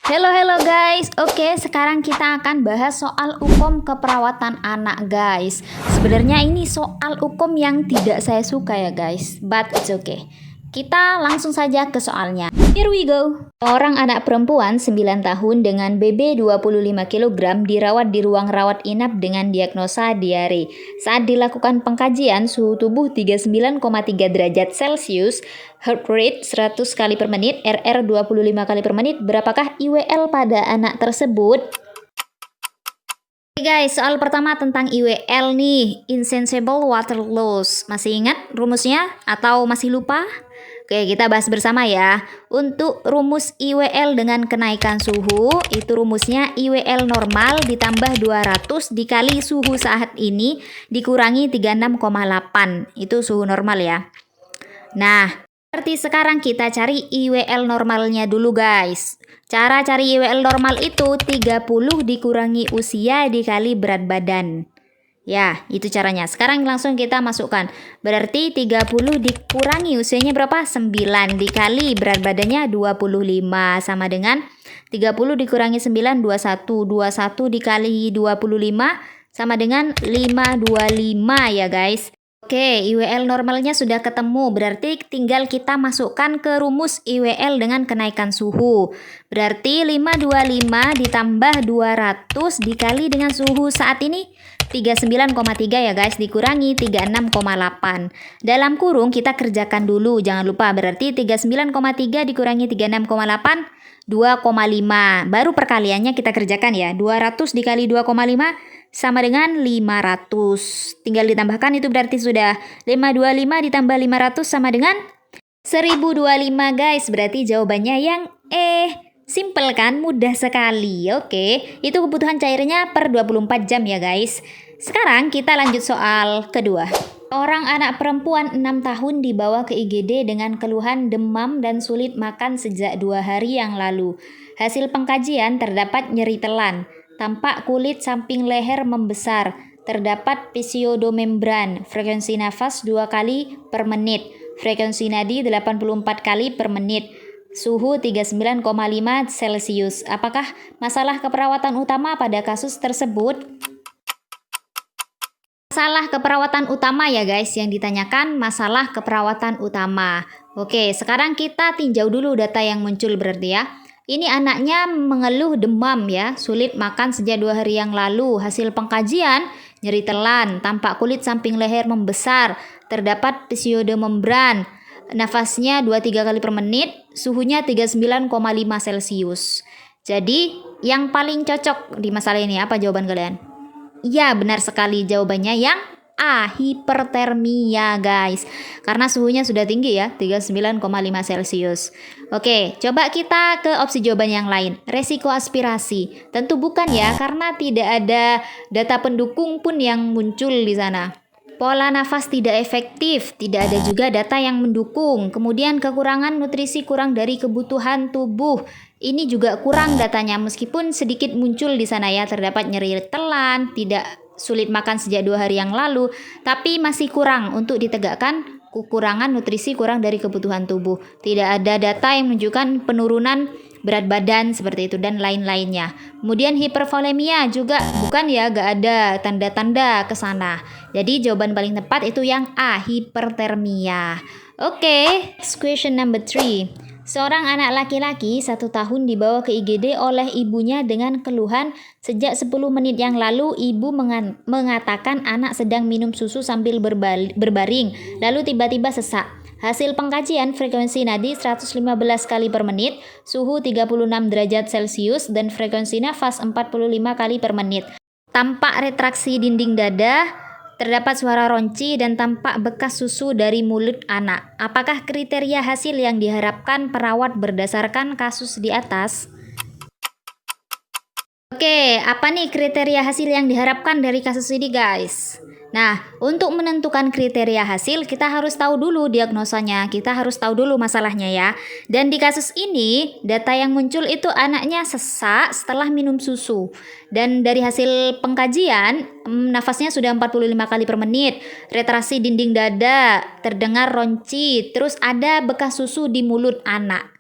Hello guys. Oke, sekarang kita akan bahas soal hukum keperawatan anak guys. Sebenarnya ini soal hukum yang tidak saya suka ya guys, but it's okay. Kita langsung saja ke soalnya. Here we go. Seorang anak perempuan 9 tahun dengan BB 25 kg dirawat di ruang rawat inap dengan diagnosa diare. Saat dilakukan pengkajian, suhu tubuh 39,3 derajat Celcius, heart rate 100 kali per menit, RR 25 kali per menit. Berapakah IWL pada anak tersebut? Oke guys, soal pertama tentang IWL nih, insensible water loss. Masih ingat rumusnya atau masih lupa? Oke, kita bahas bersama ya. Untuk rumus IWL dengan kenaikan suhu, itu rumusnya IWL normal ditambah 200 dikali suhu saat ini dikurangi 36,8. Itu suhu normal ya. Nah, berarti sekarang kita cari IWL normalnya dulu guys. Cara cari IWL normal itu 30 dikurangi usia dikali berat badan. Ya, itu caranya. Sekarang langsung kita masukkan. Berarti 30 dikurangi usianya berapa? 9 dikali berat badannya 25 sama dengan 30 dikurangi 9 21. 21 dikali 25 sama dengan 525 ya guys. Oke, IWL normalnya sudah ketemu, berarti tinggal kita masukkan ke rumus IWL dengan kenaikan suhu. Berarti 525 ditambah 200 dikali dengan suhu saat ini 39,3 ya guys, dikurangi 36,8. Dalam kurung kita kerjakan dulu, jangan lupa. Berarti 39,3 dikurangi 36,8, 2,5. Baru perkaliannya kita kerjakan ya. 200 dikali 2,5 sama dengan 500. Tinggal ditambahkan, itu berarti sudah 525 ditambah 500 sama dengan 1025 guys. Berarti jawabannya yang simple kan, mudah sekali. Oke, itu kebutuhan cairnya per 24 jam ya guys. Sekarang kita lanjut soal kedua. Orang anak perempuan 6 tahun dibawa ke IGD dengan keluhan demam dan sulit makan sejak 2 hari yang lalu. Hasil pengkajian terdapat nyeri telan, tampak kulit samping leher membesar, terdapat pseudomembran, frekuensi nafas 2 kali per menit, frekuensi nadi 84 kali per menit, suhu 39,5 Celcius. Apakah masalah keperawatan utama pada kasus tersebut? Masalah keperawatan utama ya guys, yang ditanyakan masalah keperawatan utama. Oke, sekarang kita tinjau dulu data yang muncul berarti ya. Ini anaknya mengeluh demam ya, sulit makan sejak 2 hari yang lalu. Hasil pengkajian, nyeri telan, tampak kulit samping leher membesar, terdapat pseudomembran, nafasnya 2-3 kali per menit, suhunya 39,5 Celcius. Jadi, yang paling cocok di masalah ini apa jawaban kalian? Ya, benar sekali jawabannya yang A, hipertermia guys. Karena suhunya sudah tinggi ya, 39,5 Celcius. Oke, coba kita ke opsi jawaban yang lain. Resiko aspirasi. Tentu bukan ya, karena tidak ada data pendukung pun yang muncul di sana. Pola nafas tidak efektif, tidak ada juga data yang mendukung. Kemudian kekurangan nutrisi, kurang dari kebutuhan tubuh. Ini juga kurang datanya, meskipun sedikit muncul di sana ya, terdapat nyeri telan, tidak sulit makan sejak 2 hari yang lalu, tapi masih kurang untuk ditegakkan kekurangan nutrisi, kurang dari kebutuhan tubuh. Tidak ada data yang menunjukkan penurunan berat badan seperti itu dan lain-lainnya. Kemudian hipervolemia juga bukan ya, gak ada tanda-tanda ke sana. Jadi jawaban paling tepat itu yang A, hipertermia. Oke, question number 3. Seorang anak laki-laki 1 tahun dibawa ke IGD oleh ibunya dengan keluhan sejak 10 menit yang lalu. Ibu mengatakan anak sedang minum susu sambil berbaring, lalu tiba-tiba sesak. Hasil pengkajian, frekuensi nadi 115 kali per menit, suhu 36 derajat Celcius, dan frekuensi nafas 45 kali per menit. Tampak retraksi dinding dada, terdapat suara ronci, dan tampak bekas susu dari mulut anak. Apakah kriteria hasil yang diharapkan perawat berdasarkan kasus di atas? Oke, apa nih kriteria hasil yang diharapkan dari kasus ini guys? Nah, untuk menentukan kriteria hasil, kita harus tahu dulu diagnosanya, kita harus tahu dulu masalahnya ya. Dan di kasus ini, data yang muncul itu anaknya sesak setelah minum susu. Dan dari hasil pengkajian, nafasnya sudah 45 kali per menit, retraksi dinding dada, terdengar ronci, terus ada bekas susu di mulut anak.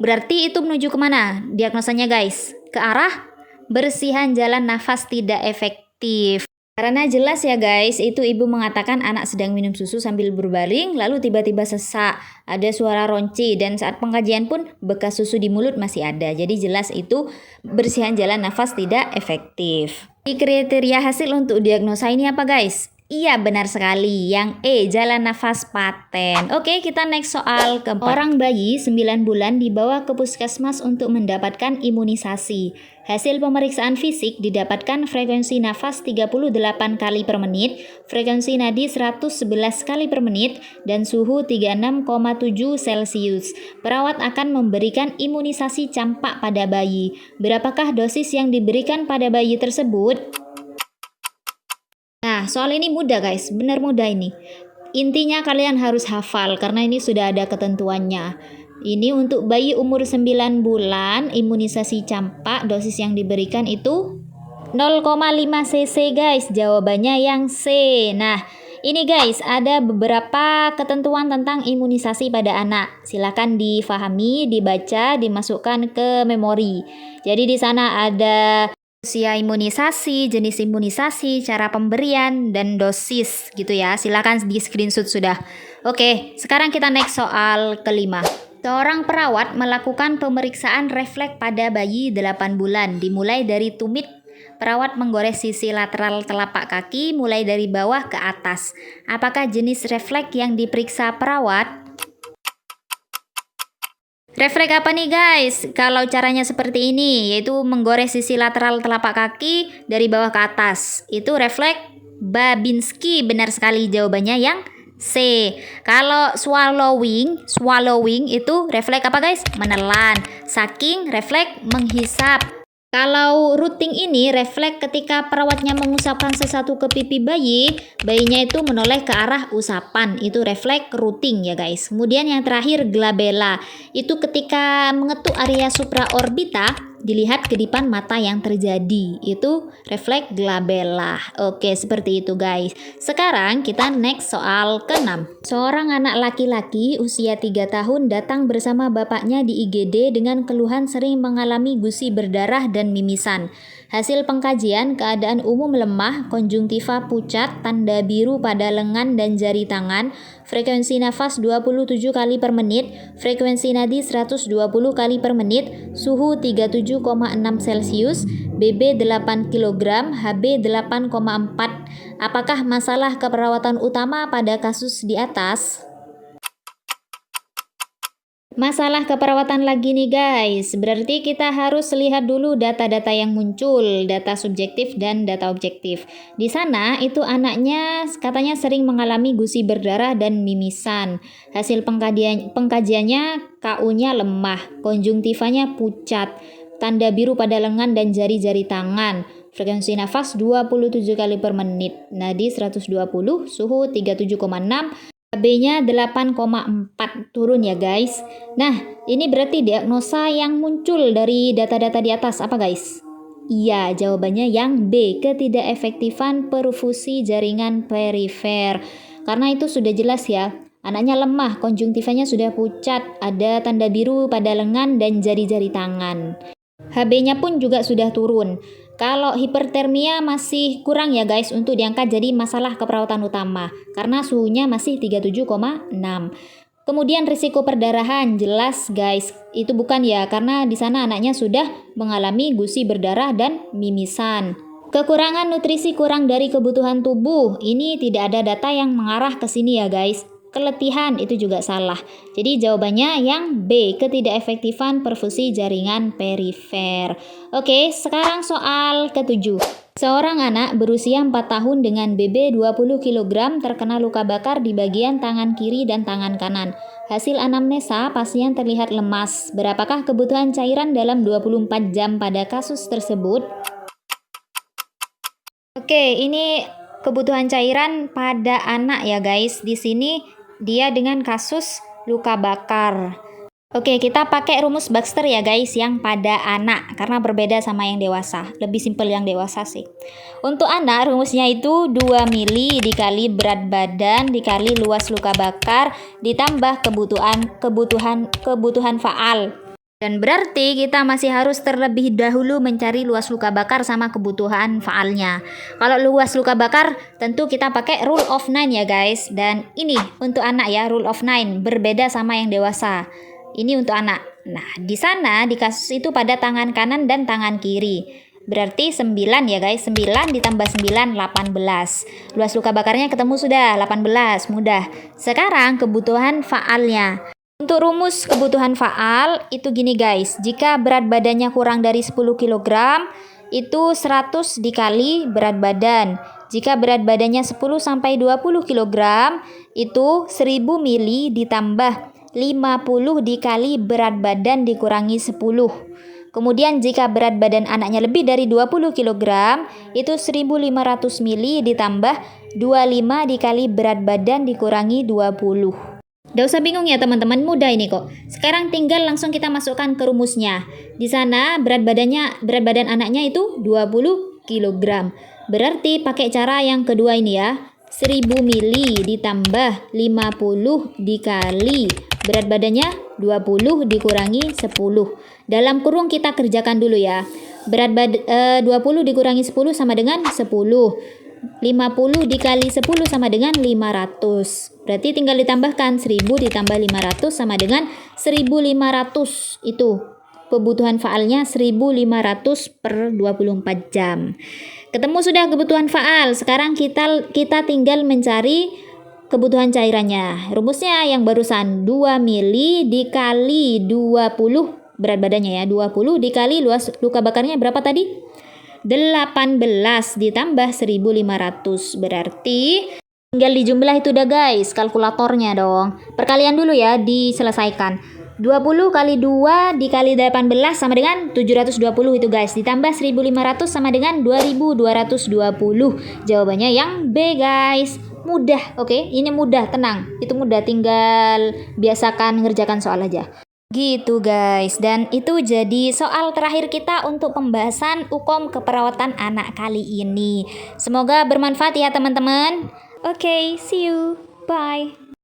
Berarti itu menuju kemana diagnosanya guys? Ke arah bersihan jalan nafas tidak efektif. Karena jelas ya guys, itu ibu mengatakan anak sedang minum susu sambil berbaring, lalu tiba-tiba sesak, ada suara ronci, dan saat pengkajian pun bekas susu di mulut masih ada. Jadi jelas itu bersihan jalan nafas tidak efektif. Di kriteria hasil untuk diagnosa ini apa guys? Iya benar sekali, yang E, jalan nafas paten. Oke, kita next soal keempat. Orang bayi 9 bulan dibawa ke puskesmas untuk mendapatkan imunisasi. Hasil pemeriksaan fisik didapatkan frekuensi nafas 38 kali per menit, frekuensi nadi 111 kali per menit, dan suhu 36,7 Celcius. Perawat akan memberikan imunisasi campak pada bayi. Berapakah dosis yang diberikan pada bayi tersebut? Nah, soal ini mudah guys, benar mudah ini. Intinya kalian harus hafal karena ini sudah ada ketentuannya. Ini untuk bayi umur 9 bulan, imunisasi campak, dosis yang diberikan itu 0,5 cc guys. Jawabannya yang C. Nah, ini guys, ada beberapa ketentuan tentang imunisasi pada anak. Silakan difahami, dibaca, dimasukkan ke memori. Jadi di sana ada usia imunisasi, jenis imunisasi, cara pemberian, dan dosis gitu ya. Silakan di screenshot sudah. Oke, sekarang kita next soal kelima. Seorang perawat melakukan pemeriksaan refleks pada bayi 8 bulan. Dimulai dari tumit, perawat menggores sisi lateral telapak kaki mulai dari bawah ke atas. Apakah jenis refleks yang diperiksa perawat? Refleks apa nih guys? Kalau caranya seperti ini, yaitu menggores sisi lateral telapak kaki dari bawah ke atas. Itu refleks Babinski, benar sekali jawabannya yang C. Kalau swallowing itu refleks apa guys? Menelan. Sucking refleks menghisap. Kalau rooting ini refleks ketika perawatnya mengusapkan sesuatu ke pipi bayi, bayinya itu menoleh ke arah usapan, itu refleks rooting ya guys. Kemudian yang terakhir glabella, itu ketika mengetuk area supraorbita, dilihat kedipan mata yang terjadi, itu refleks glabella. Oke, seperti itu guys. Sekarang kita next soal ke-6. Seorang anak laki-laki usia 3 tahun datang bersama bapaknya di IGD dengan keluhan sering mengalami gusi berdarah dan mimisan. Hasil pengkajian, keadaan umum lemah, konjungtiva pucat, tanda biru pada lengan dan jari tangan, frekuensi nafas 27 kali per menit, frekuensi nadi 120 kali per menit, suhu 37,6 Celcius, BB 8 kg, HB 8,4. Apakah masalah keperawatan utama pada kasus di atas? Masalah keperawatan lagi nih guys, berarti kita harus lihat dulu data-data yang muncul, data subjektif dan data objektif. Di sana itu anaknya katanya sering mengalami gusi berdarah dan mimisan. Hasil pengkajiannya KU-nya lemah, konjungtivanya pucat, tanda biru pada lengan dan jari-jari tangan. Frekuensi nafas 27 kali per menit, nadi 120, suhu 37,6. B-nya 8,4 turun ya guys. Nah, ini berarti diagnosa yang muncul dari data-data di atas apa guys? Iya, jawabannya yang B, ketidakefektifan perfusi jaringan perifer. Karena itu sudah jelas ya, anaknya lemah, konjungtivanya sudah pucat, ada tanda biru pada lengan dan jari-jari tangan. HB-nya pun juga sudah turun. Kalau hipertermia masih kurang ya guys untuk diangkat jadi masalah keperawatan utama karena suhunya masih 37,6. Kemudian risiko perdarahan jelas guys, itu bukan ya karena di sana anaknya sudah mengalami gusi berdarah dan mimisan. Kekurangan nutrisi kurang dari kebutuhan tubuh, ini tidak ada data yang mengarah ke sini ya guys. Keletihan itu juga salah. Jadi jawabannya yang B, ketidakefektifan perfusi jaringan perifer. Oke, sekarang soal ke-7. Seorang anak berusia 4 tahun dengan BB 20 kg terkena luka bakar di bagian tangan kiri dan tangan kanan. Hasil anamnesa, pasien terlihat lemas. Berapakah kebutuhan cairan dalam 24 jam pada kasus tersebut? Oke, ini kebutuhan cairan pada anak ya guys. Di sini dia dengan kasus luka bakar. Oke, kita pakai rumus Baxter ya guys yang pada anak karena berbeda sama yang dewasa. Lebih simpel yang dewasa sih. Untuk anak rumusnya itu 2 mili dikali berat badan dikali luas luka bakar ditambah kebutuhan faal. Dan berarti kita masih harus terlebih dahulu mencari luas luka bakar sama kebutuhan faalnya. Kalau luas luka bakar tentu kita pakai rule of 9 ya guys. Dan ini untuk anak ya, rule of 9 berbeda sama yang dewasa. Ini untuk anak. Nah, di sana di kasus itu pada tangan kanan dan tangan kiri. Berarti 9 ya guys. 9 ditambah 9 18. Luas luka bakarnya ketemu sudah 18. Mudah. Sekarang kebutuhan faalnya. Untuk rumus kebutuhan faal itu gini guys. Jika berat badannya kurang dari 10 kg itu 100 dikali berat badan. Jika berat badannya 10 sampai 20 kg itu 1000 mili ditambah 50 dikali berat badan dikurangi 10. Kemudian jika berat badan anaknya lebih dari 20 kg itu 1500 mili ditambah 25 dikali berat badan dikurangi 20. Gak usah bingung ya teman-teman, mudah ini kok. Sekarang tinggal langsung kita masukkan ke rumusnya. Di sana berat badan anaknya itu 20 kg. Berarti pakai cara yang kedua ini ya. 1000 mili ditambah 50 dikali berat badannya 20 dikurangi 10. Dalam kurung kita kerjakan dulu ya. 20 dikurangi 10 sama dengan 10. 50 dikali 10 sama dengan 500. Berarti tinggal ditambahkan 1000 ditambah 500 sama dengan 1500. Itu kebutuhan faalnya 1500 per 24 jam. Ketemu sudah kebutuhan faal. Sekarang kita tinggal mencari kebutuhan cairannya. Rumusnya yang barusan 2 mili dikali 20 berat badannya ya. 20 dikali luas luka bakarnya berapa tadi? 18 ditambah 1500. Berarti tinggal dijumlah itu dah guys, kalkulatornya dong. Perkalian dulu ya, diselesaikan. 20 kali 2 dikali 18 sama dengan 720 itu guys. Ditambah 1500 sama dengan 2220. Jawabannya yang B guys. Mudah, oke? Ini mudah, tenang. Itu mudah, tinggal biasakan ngerjakan soal aja. Gitu guys, dan itu jadi soal terakhir kita untuk pembahasan UKOM keperawatan anak kali ini. Semoga bermanfaat ya teman-teman. Oke, see you. Bye.